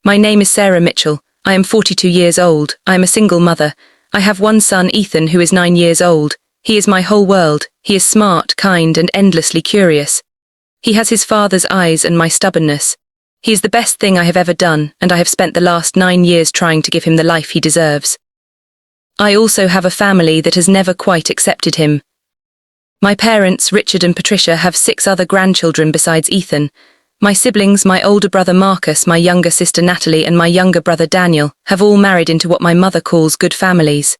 My name is Sarah Mitchell. I am 42 years old. I am a single mother. I have one son, Ethan, who is 9 years old. He is my whole world. He is smart, kind, and endlessly curious. He has his father's eyes and my stubbornness. He is the best thing I have ever done, and I have spent the last 9 years trying to give him the life he deserves. I also have a family that has never quite accepted him. My parents, Richard and Patricia, have 6 other grandchildren besides Ethan. My siblings, my older brother Marcus, my younger sister Natalie, and my younger brother Daniel, have all married into what my mother calls good families.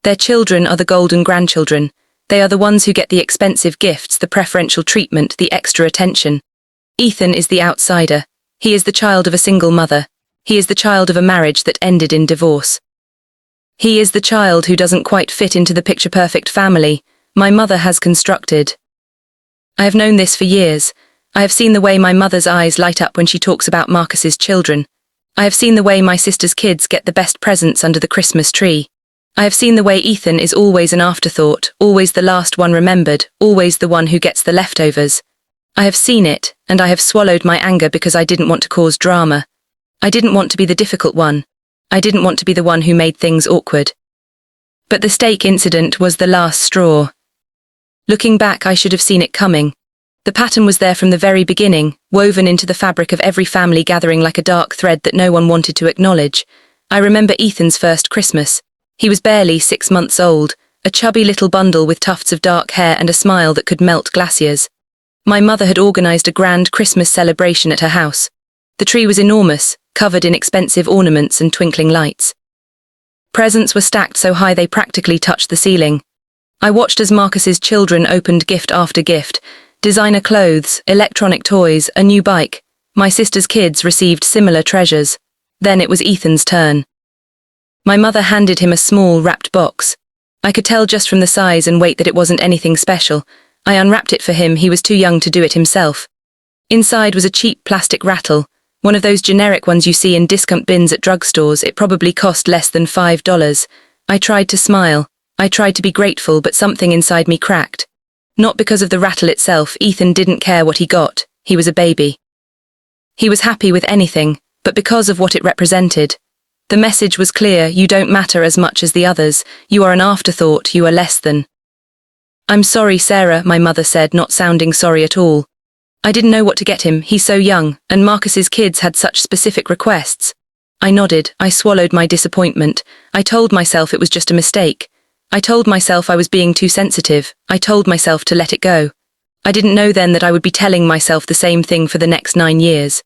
Their children are the golden grandchildren. They are the ones who get the expensive gifts, the preferential treatment, the extra attention. Ethan is the outsider. He is the child of a single mother. He is the child of a marriage that ended in divorce. He is the child who doesn't quite fit into the picture-perfect family my mother has constructed. I have known this for years. I have seen the way my mother's eyes light up when she talks about Marcus's children. I have seen the way my sister's kids get the best presents under the Christmas tree. I have seen the way Ethan is always an afterthought, always the last one remembered, always the one who gets the leftovers. I have seen it, and I have swallowed my anger because I didn't want to cause drama. I didn't want to be the difficult one. I didn't want to be the one who made things awkward. But the steak incident was the last straw. Looking back, I should have seen it coming. The pattern was there from the very beginning, woven into the fabric of every family gathering like a dark thread that no one wanted to acknowledge. I remember Ethan's first Christmas. He was barely 6 months old, a chubby little bundle with tufts of dark hair and a smile that could melt glaciers. My mother had organized a grand Christmas celebration at her house. The tree was enormous, covered in expensive ornaments and twinkling lights. Presents were stacked so high they practically touched the ceiling. I watched as Marcus's children opened gift after gift. Designer clothes, electronic toys, a new bike. My sister's kids received similar treasures. Then it was Ethan's turn. My mother handed him a small, wrapped box. I could tell just from the size and weight that it wasn't anything special. I unwrapped it for him. He was too young to do it himself. Inside was a cheap plastic rattle, one of those generic ones you see in discount bins at drugstores. It probably cost less than $5. I tried to smile. I tried to be grateful, but something inside me cracked. Not because of the rattle itself. Ethan didn't care what he got. He was a baby. He was happy with anything, but because of what it represented. The message was clear: you don't matter as much as the others. You are an afterthought. You are less than. "I'm sorry, Sarah," my mother said, not sounding sorry at all. "I didn't know what to get him. He's so young, and Marcus's kids had such specific requests." I nodded. I swallowed my disappointment. I told myself it was just a mistake. I told myself I was being too sensitive. I told myself to let it go. I didn't know then that I would be telling myself the same thing for the next 9 years.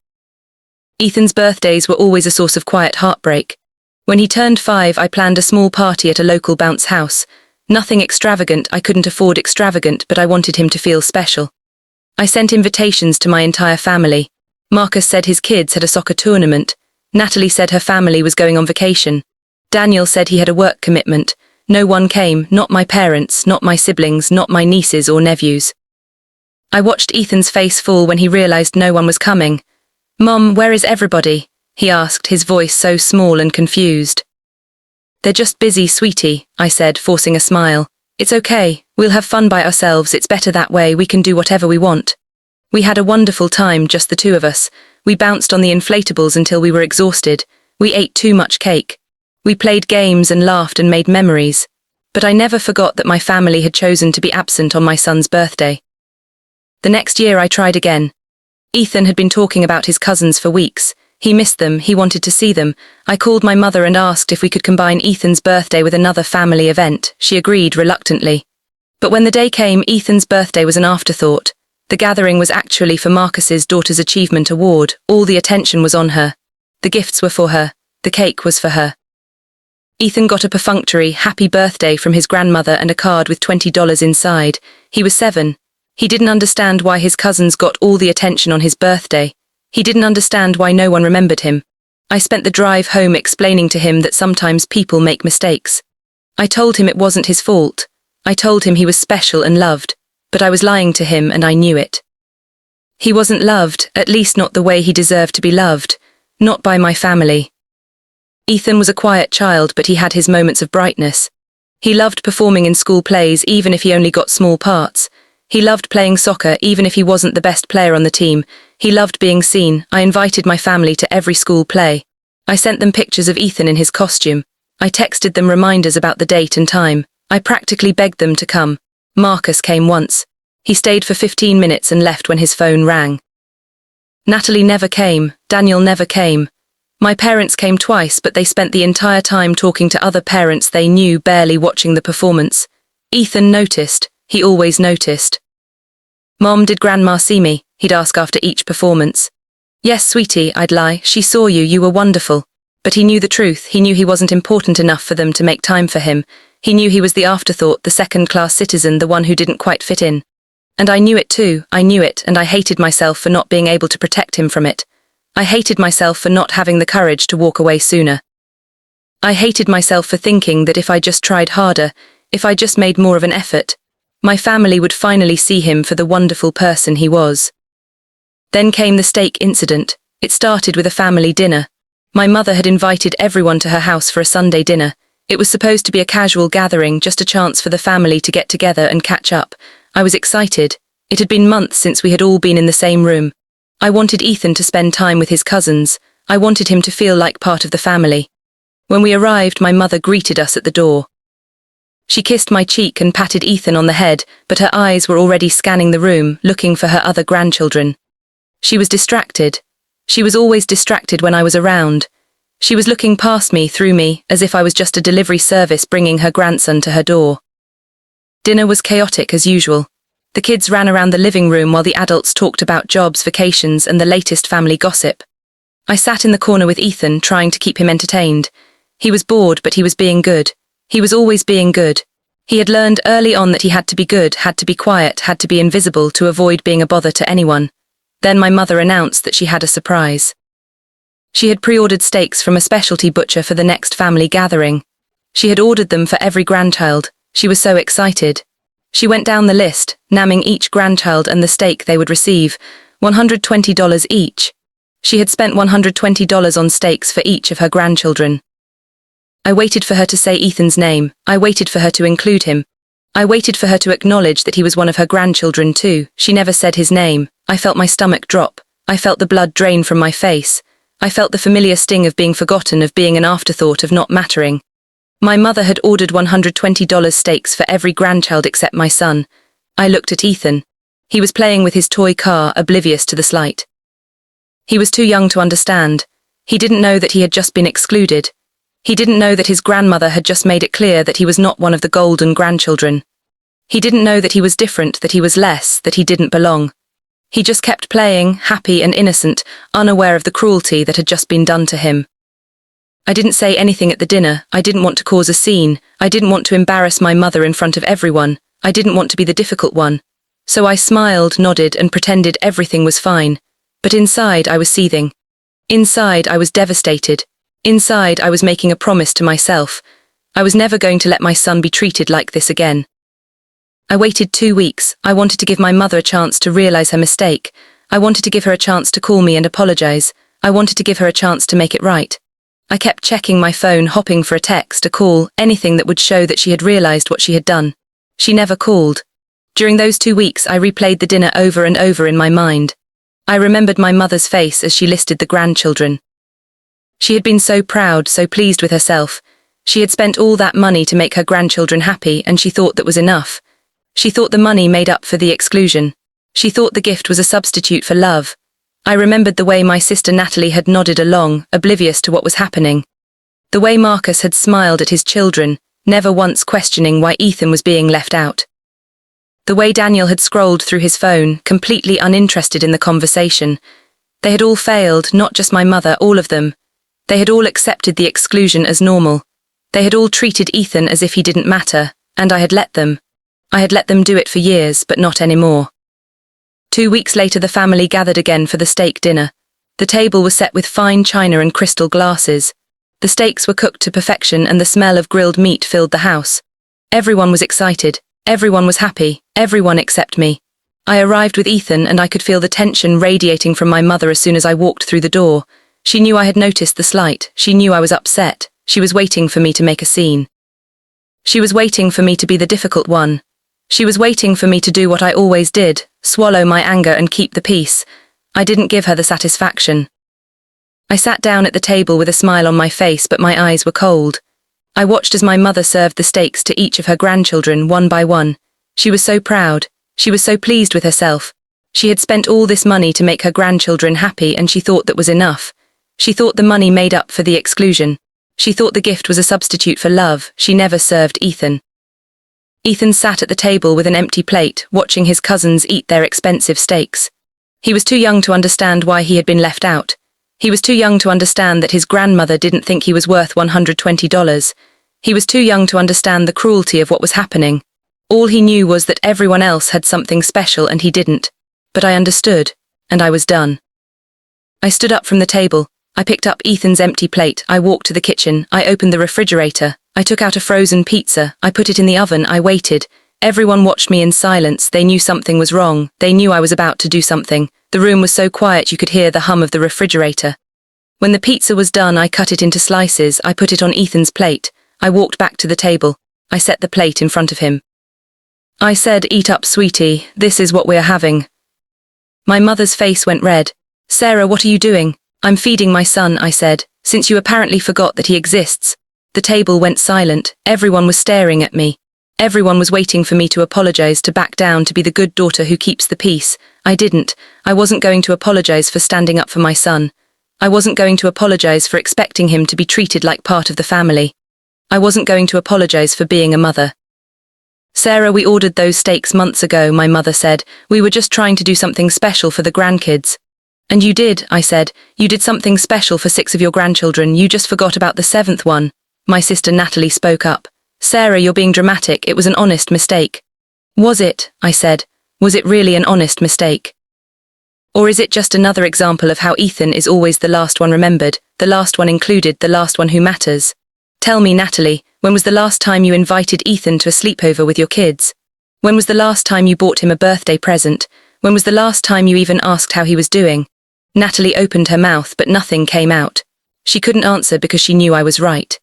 Ethan's birthdays were always a source of quiet heartbreak. When he turned 5, I planned a small party at a local bounce house. Nothing extravagant. I couldn't afford extravagant, but I wanted him to feel special. I sent invitations to my entire family. Marcus said his kids had a soccer tournament. Natalie said her family was going on vacation. Daniel said he had a work commitment. No one came, not my parents, not my siblings, not my nieces or nephews. I watched Ethan's face fall when he realized no one was coming. "Mom, where is everybody?" he asked, his voice so small and confused. "They're just busy, sweetie," I said, forcing a smile. "It's okay. We'll have fun by ourselves. It's better that way. We can do whatever we want." We had a wonderful time, just the 2 of us. We bounced on the inflatables until we were exhausted. We ate too much cake. We played games and laughed and made memories. But I never forgot that my family had chosen to be absent on my son's birthday. The next year I tried again. Ethan had been talking about his cousins for weeks. He missed them. He wanted to see them. I called my mother and asked if we could combine Ethan's birthday with another family event. She agreed reluctantly. But when the day came, Ethan's birthday was an afterthought. The gathering was actually for Marcus's daughter's achievement award. All the attention was on her. The gifts were for her. The cake was for her. Ethan got a perfunctory happy birthday from his grandmother and a card with $20 inside. He was 7. He didn't understand why his cousins got all the attention on his birthday. He didn't understand why no one remembered him. I spent the drive home explaining to him that sometimes people make mistakes. I told him it wasn't his fault. I told him he was special and loved, but I was lying to him and I knew it. He wasn't loved, at least not the way he deserved to be loved, not by my family. Ethan was a quiet child, but he had his moments of brightness. He loved performing in school plays, even if he only got small parts. He loved playing soccer, even if he wasn't the best player on the team. He loved being seen. I invited my family to every school play. I sent them pictures of Ethan in his costume. I texted them reminders about the date and time. I practically begged them to come. Marcus came once. He stayed for 15 minutes and left when his phone rang. Natalie never came. Daniel never came. My parents came twice, but they spent the entire time talking to other parents they knew, barely watching the performance. Ethan noticed. He always noticed. "Mom, did Grandma see me?" he'd ask after each performance. "Yes, sweetie," I'd lie. "She saw you. You were wonderful." But he knew the truth. He knew he wasn't important enough for them to make time for him. He knew he was the afterthought, the second-class citizen, the one who didn't quite fit in. And I knew it too. I knew it, and I hated myself for not being able to protect him from it. I hated myself for not having the courage to walk away sooner. I hated myself for thinking that if I just tried harder, if I just made more of an effort, my family would finally see him for the wonderful person he was. Then came the steak incident. It started with a family dinner. My mother had invited everyone to her house for a Sunday dinner. It was supposed to be a casual gathering, just a chance for the family to get together and catch up. I was excited. It had been months since we had all been in the same room. I wanted Ethan to spend time with his cousins. I wanted him to feel like part of the family. When we arrived, my mother greeted us at the door. She kissed my cheek and patted Ethan on the head, but her eyes were already scanning the room, looking for her other grandchildren. She was distracted. She was always distracted when I was around. She was looking past me, through me, as if I was just a delivery service bringing her grandson to her door. Dinner was chaotic as usual. The kids ran around the living room while the adults talked about jobs, vacations, and the latest family gossip. I sat in the corner with Ethan, trying to keep him entertained. He was bored, but he was being good. He was always being good. He had learned early on that he had to be good, had to be quiet, had to be invisible to avoid being a bother to anyone. Then my mother announced that she had a surprise. She had pre-ordered steaks from a specialty butcher for the next family gathering. She had ordered them for every grandchild. She was so excited. She went down the list, naming each grandchild and the steak they would receive, $120 each. She had spent $120 on steaks for each of her grandchildren. I waited for her to say Ethan's name. I waited for her to include him. I waited for her to acknowledge that he was one of her grandchildren too. She never said his name. I felt my stomach drop. I felt the blood drain from my face. I felt the familiar sting of being forgotten, of being an afterthought, of not mattering. My mother had ordered $120 steaks for every grandchild except my son. I looked at Ethan. He was playing with his toy car, oblivious to the slight. He was too young to understand. He didn't know that he had just been excluded. He didn't know that his grandmother had just made it clear that he was not one of the golden grandchildren. He didn't know that he was different, that he was less, that he didn't belong. He just kept playing, happy and innocent, unaware of the cruelty that had just been done to him. I didn't say anything at the dinner. I didn't want to cause a scene. I didn't want to embarrass my mother in front of everyone. I didn't want to be the difficult one. So I smiled, nodded, and pretended everything was fine. But inside I was seething. Inside I was devastated. Inside I was making a promise to myself. I was never going to let my son be treated like this again. I waited 2 weeks. I wanted to give my mother a chance to realize her mistake. I wanted to give her a chance to call me and apologize. I wanted to give her a chance to make it right. I kept checking my phone, hopping for a text, a call, anything that would show that she had realized what she had done. She never called. During those 2 weeks, I replayed the dinner over and over in my mind. I remembered my mother's face as she listed the grandchildren. She had been so proud, so pleased with herself. She had spent all that money to make her grandchildren happy, and she thought that was enough. She thought the money made up for the exclusion. She thought the gift was a substitute for love. I remembered the way my sister Natalie had nodded along, oblivious to what was happening. The way Marcus had smiled at his children, never once questioning why Ethan was being left out. The way Daniel had scrolled through his phone, completely uninterested in the conversation. They had all failed, not just my mother, all of them. They had all accepted the exclusion as normal. They had all treated Ethan as if he didn't matter, and I had let them. I had let them do it for years, but not anymore. 2 weeks later, the family gathered again for the steak dinner. The table was set with fine china and crystal glasses. The steaks were cooked to perfection, and the smell of grilled meat filled the house. Everyone was excited. Everyone was happy. Everyone except me. I arrived with Ethan, and I could feel the tension radiating from my mother as soon as I walked through the door. She knew I had noticed the slight. She knew I was upset. She was waiting for me to make a scene. She was waiting for me to be the difficult one. She was waiting for me to do what I always did, swallow my anger and keep the peace. I didn't give her the satisfaction. I sat down at the table with a smile on my face, but my eyes were cold. I watched as my mother served the steaks to each of her grandchildren one by one. She was so proud. She was so pleased with herself. She had spent all this money to make her grandchildren happy, and she thought that was enough. She thought the money made up for the exclusion. She thought the gift was a substitute for love. She never served Ethan. Ethan sat at the table with an empty plate, watching his cousins eat their expensive steaks. He was too young to understand why he had been left out. He was too young to understand that his grandmother didn't think he was worth $120. He was too young to understand the cruelty of what was happening. All he knew was that everyone else had something special and he didn't. But I understood, and I was done. I stood up from the table. I picked up Ethan's empty plate. I walked to the kitchen. I opened the refrigerator. I took out a frozen pizza. I put it in the oven. I waited. Everyone watched me in silence. They knew something was wrong. They knew I was about to do something. The room was so quiet you could hear the hum of the refrigerator. When the pizza was done, I cut it into slices. I put it on Ethan's plate. I walked back to the table. I set the plate in front of him. I said, "Eat up, sweetie. This is what we're having." My mother's face went red. "Sarah, what are you doing?" "I'm feeding my son," I said, "since you apparently forgot that he exists." The table went silent. Everyone was staring at me. Everyone was waiting for me to apologize, to back down, to be the good daughter who keeps the peace. I didn't. I wasn't going to apologize for standing up for my son. I wasn't going to apologize for expecting him to be treated like part of the family. I wasn't going to apologize for being a mother. "Sarah, we ordered those steaks months ago," my mother said. "We were just trying to do something special for the grandkids." "And you did," I said. "You did something special for 6 of your grandchildren. You just forgot about the 7th one." My sister Natalie spoke up. "Sarah, you're being dramatic. It was an honest mistake." "Was it?" I said. "Was it really an honest mistake? Or is it just another example of how Ethan is always the last one remembered, the last one included, the last one who matters? Tell me, Natalie, when was the last time you invited Ethan to a sleepover with your kids? When was the last time you bought him a birthday present? When was the last time you even asked how he was doing?" Natalie opened her mouth, but nothing came out. She couldn't answer because she knew I was right.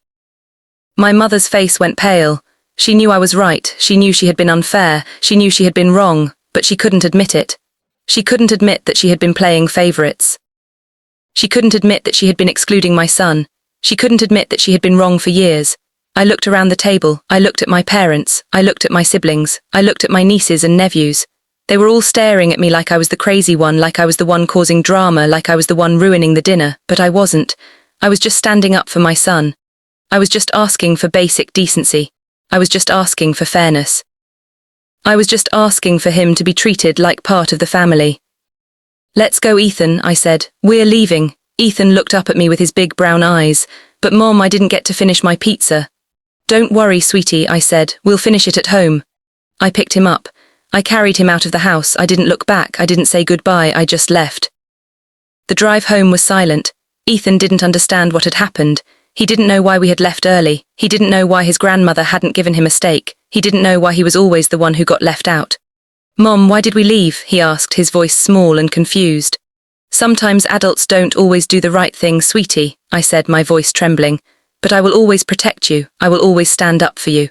My mother's face went pale. She knew I was right. She knew she had been unfair. She knew she had been wrong, but she couldn't admit it. She couldn't admit that she had been playing favorites. She couldn't admit that she had been excluding my son. She couldn't admit that she had been wrong for years. I looked around the table. I looked at my parents. I looked at my siblings. I looked at my nieces and nephews. They were all staring at me like I was the crazy one, like I was the one causing drama, like I was the one ruining the dinner, but I wasn't. I was just standing up for my son. I was just asking for basic decency. I was just asking for fairness. I was just asking for him to be treated like part of the family. "Let's go, Ethan," I said. "We're leaving." Ethan looked up at me with his big brown eyes. "But Mom, I didn't get to finish my pizza." "Don't worry, sweetie," I said. "We'll finish it at home." I picked him up. I carried him out of the house. I didn't look back. I didn't say goodbye. I just left. The drive home was silent. Ethan didn't understand what had happened. He didn't know why we had left early. He didn't know why his grandmother hadn't given him a steak. He didn't know why he was always the one who got left out. "Mom, why did we leave?" he asked, his voice small and confused. "Sometimes adults don't always do the right thing, sweetie," I said, my voice trembling. "But I will always protect you. I will always stand up for you.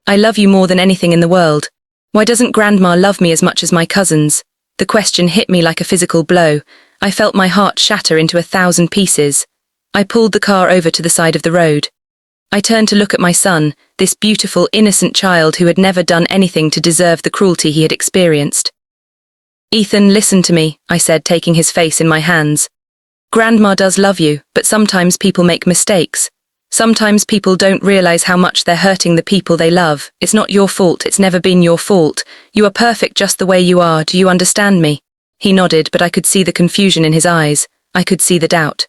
I love you more than anything in the world. Why doesn't Grandma love me as much as my cousins?" The question hit me like a physical blow. I felt my heart shatter into 1,000 pieces. I pulled the car over to the side of the road. I turned to look at my son, this beautiful, innocent child who had never done anything to deserve the cruelty he had experienced. "Ethan, listen to me," I said, taking his face in my hands. "Grandma does love you, but sometimes people make mistakes. Sometimes people don't realize how much they're hurting the people they love. It's not your fault. It's never been your fault. You are perfect just the way you are. Do you understand me?" He nodded, but I could see the confusion in his eyes. I could see the doubt.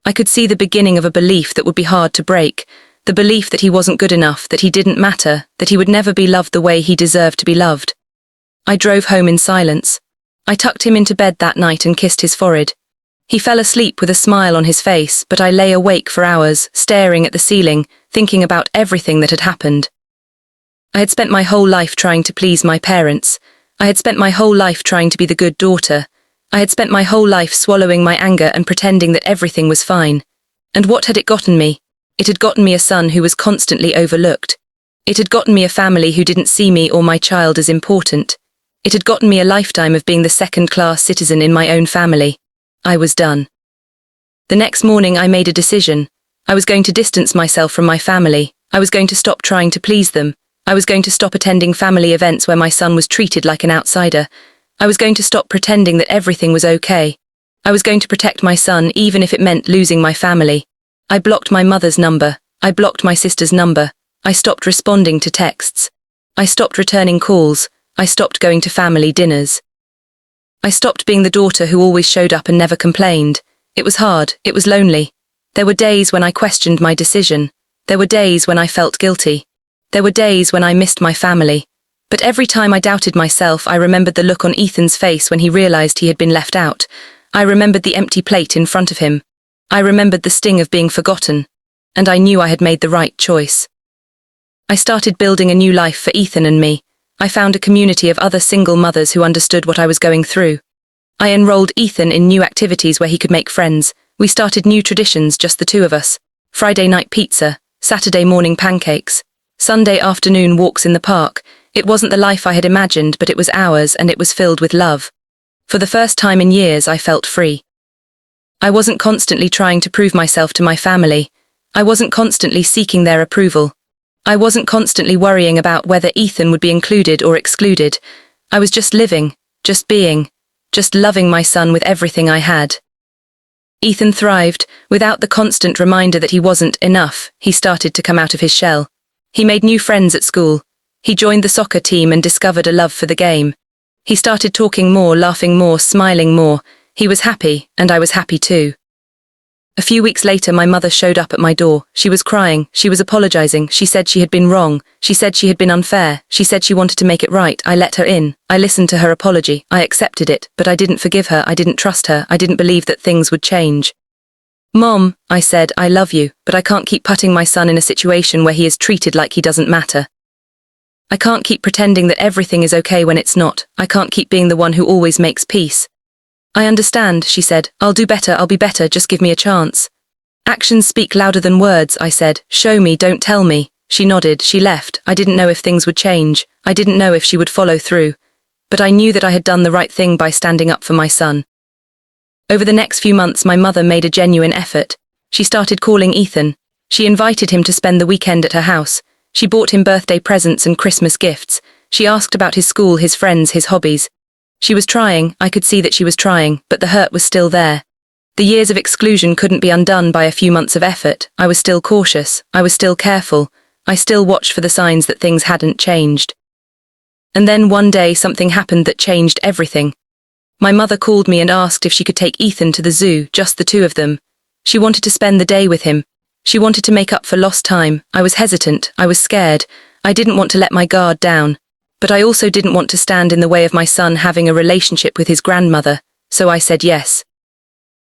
I could see the beginning of a belief that would be hard to break, the belief that he wasn't good enough, that he didn't matter, that he would never be loved the way he deserved to be loved. I drove home in silence. I tucked him into bed that night and kissed his forehead. He fell asleep with a smile on his face, but I lay awake for hours, staring at the ceiling, thinking about everything that had happened. I had spent my whole life trying to please my parents. I had spent my whole life trying to be the good daughter. I had spent my whole life swallowing my anger and pretending that everything was fine. And what had it gotten me? It had gotten me a son who was constantly overlooked. It had gotten me a family who didn't see me or my child as important. It had gotten me a lifetime of being the second-class citizen in my own family. I was done. The next morning I made a decision. I was going to distance myself from my family. I was going to stop trying to please them. I was going to stop attending family events where my son was treated like an outsider. I was going to stop pretending that everything was okay. I was going to protect my son even if it meant losing my family. I blocked my mother's number. I blocked my sister's number. I stopped responding to texts. I stopped returning calls. I stopped going to family dinners. I stopped being the daughter who always showed up and never complained. It was hard. It was lonely. There were days when I questioned my decision. There were days when I felt guilty. There were days when I missed my family. But every time I doubted myself, I remembered the look on Ethan's face when he realized he had been left out. I remembered the empty plate in front of him. I remembered the sting of being forgotten. And I knew I had made the right choice. I started building a new life for Ethan and me. I found a community of other single mothers who understood what I was going through. I enrolled Ethan in new activities where he could make friends. We started new traditions, just the two of us. Friday night pizza, Saturday morning pancakes, Sunday afternoon walks in the park. It wasn't the life I had imagined, but it was ours, and it was filled with love. For the first time in years, I felt free. I wasn't constantly trying to prove myself to my family. I wasn't constantly seeking their approval. I wasn't constantly worrying about whether Ethan would be included or excluded. I was just living, just being, just loving my son with everything I had. Ethan thrived. Without the constant reminder that he wasn't enough, he started to come out of his shell. He made new friends at school. He joined the soccer team and discovered a love for the game. He started talking more, laughing more, smiling more. He was happy, and I was happy too. A few weeks later, my mother showed up at my door. She was crying. She was apologizing. She said she had been wrong. She said she had been unfair. She said she wanted to make it right. I let her in. I listened to her apology. I accepted it, but I didn't forgive her. I didn't trust her. I didn't believe that things would change. Mom, I said, I love you, but I can't keep putting my son in a situation where he is treated like he doesn't matter. I can't keep pretending that everything is okay when it's not. I can't keep being the one who always makes peace. I understand, she said. I'll do better, I'll be better, just give me a chance. Actions speak louder than words, I said. Show me, don't tell me. She nodded, she left. I didn't know if things would change. I didn't know if she would follow through. But I knew that I had done the right thing by standing up for my son. Over the next few months, my mother made a genuine effort. She started calling Ethan. She invited him to spend the weekend at her house. She bought him birthday presents and Christmas gifts. She asked about his school, his friends, his hobbies. She was trying. I could see that she was trying, but the hurt was still there. The years of exclusion couldn't be undone by a few months of effort. I was still cautious. I was still careful. I still watched for the signs that things hadn't changed. And then one day something happened that changed everything. My mother called me and asked if she could take Ethan to the zoo, just the two of them. She wanted to spend the day with him. She wanted to make up for lost time. I was hesitant. I was scared. I didn't want to let my guard down. But I also didn't want to stand in the way of my son having a relationship with his grandmother, so I said yes.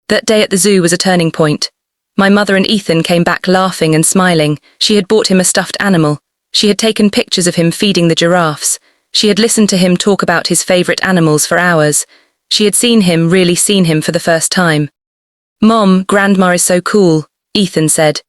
That day at the zoo was a turning point. My mother and Ethan came back laughing and smiling. She had bought him a stuffed animal. She had taken pictures of him feeding the giraffes. She had listened to him talk about his favorite animals for hours. She had really seen him for the first time. Mom, Grandma is so cool, Ethan said,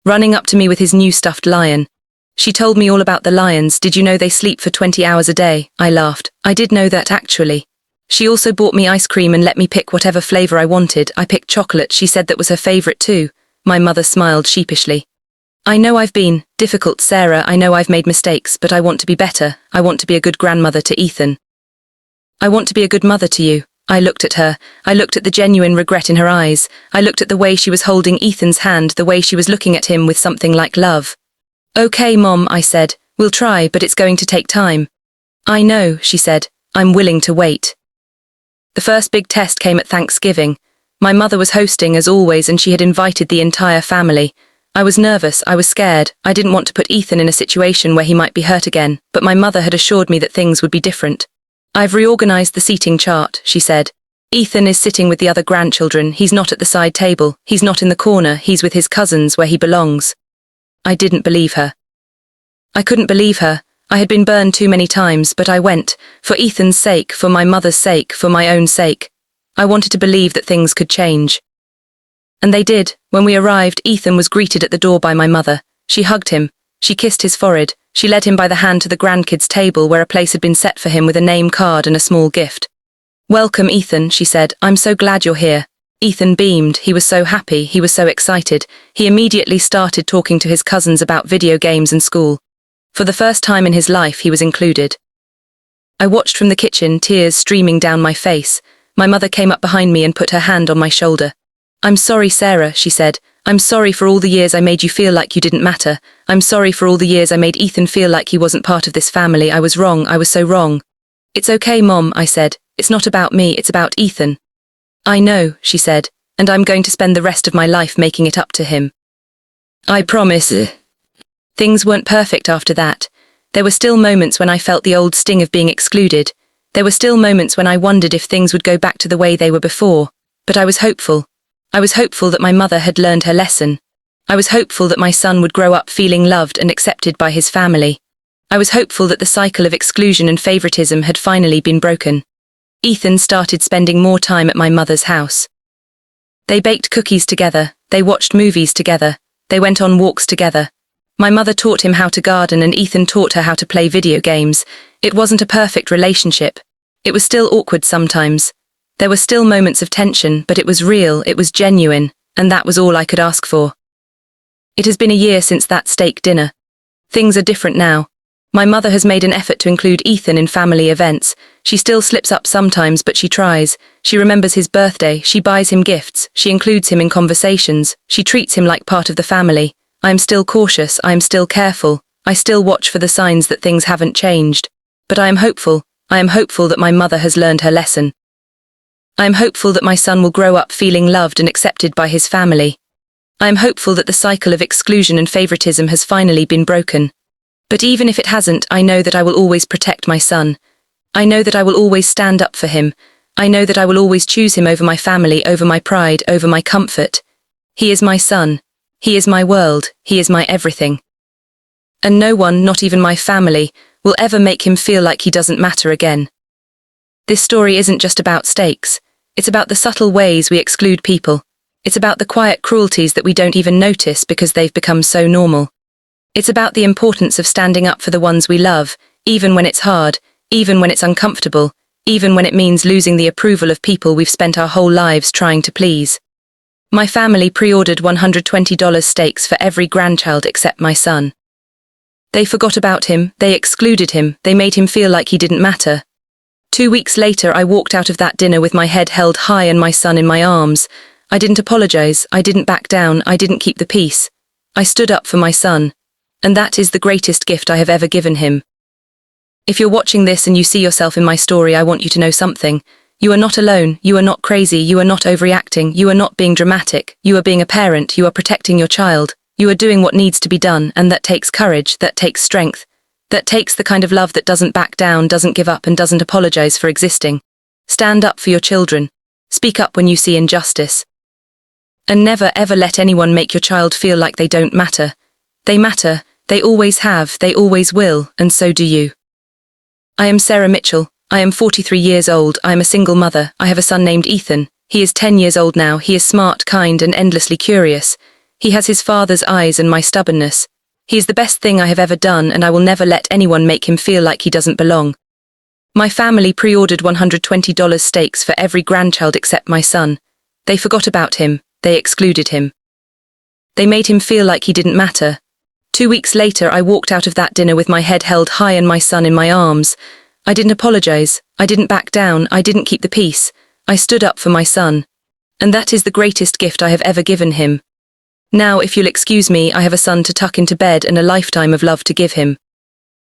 running up to me with his new stuffed lion. She told me all about the lions. Did you know they sleep for 20 hours a day? I laughed. I did know that actually. She also bought me ice cream and let me pick whatever flavor I wanted. I picked chocolate. She said that was her favorite too. My mother smiled sheepishly. I know I've been difficult, Sarah. I know I've made mistakes, but I want to be better. I want to be a good grandmother to Ethan. I want to be a good mother to you. I looked at her. I looked at the genuine regret in her eyes. I looked at the way she was holding Ethan's hand, the way she was looking at him with something like love. Okay, Mom, I said. We'll try, but it's going to take time. I know, she said. I'm willing to wait. The first big test came at Thanksgiving. My mother was hosting as always, and she had invited the entire family. I was nervous, I was scared. I didn't want to put Ethan in a situation where he might be hurt again, but my mother had assured me that things would be different. I've reorganized the seating chart, she said. Ethan is sitting with the other grandchildren. He's not at the side table. He's not in the corner. He's with his cousins where he belongs. I didn't believe her. I couldn't believe her. I had been burned too many times, but I went. For Ethan's sake, for my mother's sake, for my own sake. I wanted to believe that things could change. And they did. When we arrived, Ethan was greeted at the door by my mother. She hugged him. She kissed his forehead. She led him by the hand to the grandkids' table where a place had been set for him with a name card and a small gift. "Welcome, Ethan," she said. "I'm so glad you're here." Ethan beamed. He was so happy. He was so excited. He immediately started talking to his cousins about video games and school. For the first time in his life, he was included. I watched from the kitchen, tears streaming down my face. My mother came up behind me and put her hand on my shoulder. "I'm sorry, Sarah," she said. "I'm sorry for all the years I made you feel like you didn't matter. I'm sorry for all the years I made Ethan feel like he wasn't part of this family. I was wrong. I was so wrong." "It's okay, Mom," I said. "It's not about me, it's about Ethan." "I know," she said, "and I'm going to spend the rest of my life making it up to him. I promise." Things weren't perfect after that. There were still moments when I felt the old sting of being excluded. There were still moments when I wondered if things would go back to the way they were before. But I was hopeful. I was hopeful that my mother had learned her lesson. I was hopeful that my son would grow up feeling loved and accepted by his family. I was hopeful that the cycle of exclusion and favoritism had finally been broken. Ethan started spending more time at my mother's house. They baked cookies together, they watched movies together, they went on walks together. My mother taught him how to garden and Ethan taught her how to play video games. It wasn't a perfect relationship. It was still awkward sometimes. There were still moments of tension, but it was real, it was genuine, and that was all I could ask for. It has been a year since that steak dinner. Things are different now. My mother has made an effort to include Ethan in family events. She still slips up sometimes, but she tries. She remembers his birthday, she buys him gifts, she includes him in conversations, she treats him like part of the family. I am still cautious, I am still careful, I still watch for the signs that things haven't changed. But I am hopeful that my mother has learned her lesson. I am hopeful that my son will grow up feeling loved and accepted by his family. I am hopeful that the cycle of exclusion and favoritism has finally been broken. But even if it hasn't, I know that I will always protect my son. I know that I will always stand up for him. I know that I will always choose him over my family, over my pride, over my comfort. He is my son. He is my world. He is my everything. And no one, not even my family, will ever make him feel like he doesn't matter again. This story isn't just about stakes. It's about the subtle ways we exclude people. It's about the quiet cruelties that we don't even notice because they've become so normal. It's about the importance of standing up for the ones we love, even when it's hard, even when it's uncomfortable, even when it means losing the approval of people we've spent our whole lives trying to please. My family pre-ordered $120 steaks for every grandchild except my son. They forgot about him, they excluded him, they made him feel like he didn't matter. 2 weeks later, I walked out of that dinner with my head held high and my son in my arms. I didn't apologize, I didn't back down, I didn't keep the peace. I stood up for my son. And that is the greatest gift I have ever given him. If you're watching this and you see yourself in my story, I want you to know something. You are not alone, you are not crazy, you are not overreacting, you are not being dramatic, you are being a parent, you are protecting your child, you are doing what needs to be done, and that takes courage, that takes strength. That takes the kind of love that doesn't back down, doesn't give up, and doesn't apologize for existing. Stand up for your children. Speak up when you see injustice. And never ever let anyone make your child feel like they don't matter. They matter, they always have, they always will, and so do you. I am Sarah Mitchell. I am 43 years old. I am a single mother. I have a son named Ethan. He is 10 years old now. He is smart, kind, and endlessly curious. He has his father's eyes and my stubbornness. He is the best thing I have ever done, and I will never let anyone make him feel like he doesn't belong. My family pre-ordered $120 steaks for every grandchild except my son. They forgot about him. They excluded him. They made him feel like he didn't matter. 2 weeks later, I walked out of that dinner with my head held high and my son in my arms. I didn't apologize. I didn't back down. I didn't keep the peace. I stood up for my son. And that is the greatest gift I have ever given him. Now, if you'll excuse me, I have a son to tuck into bed and a lifetime of love to give him.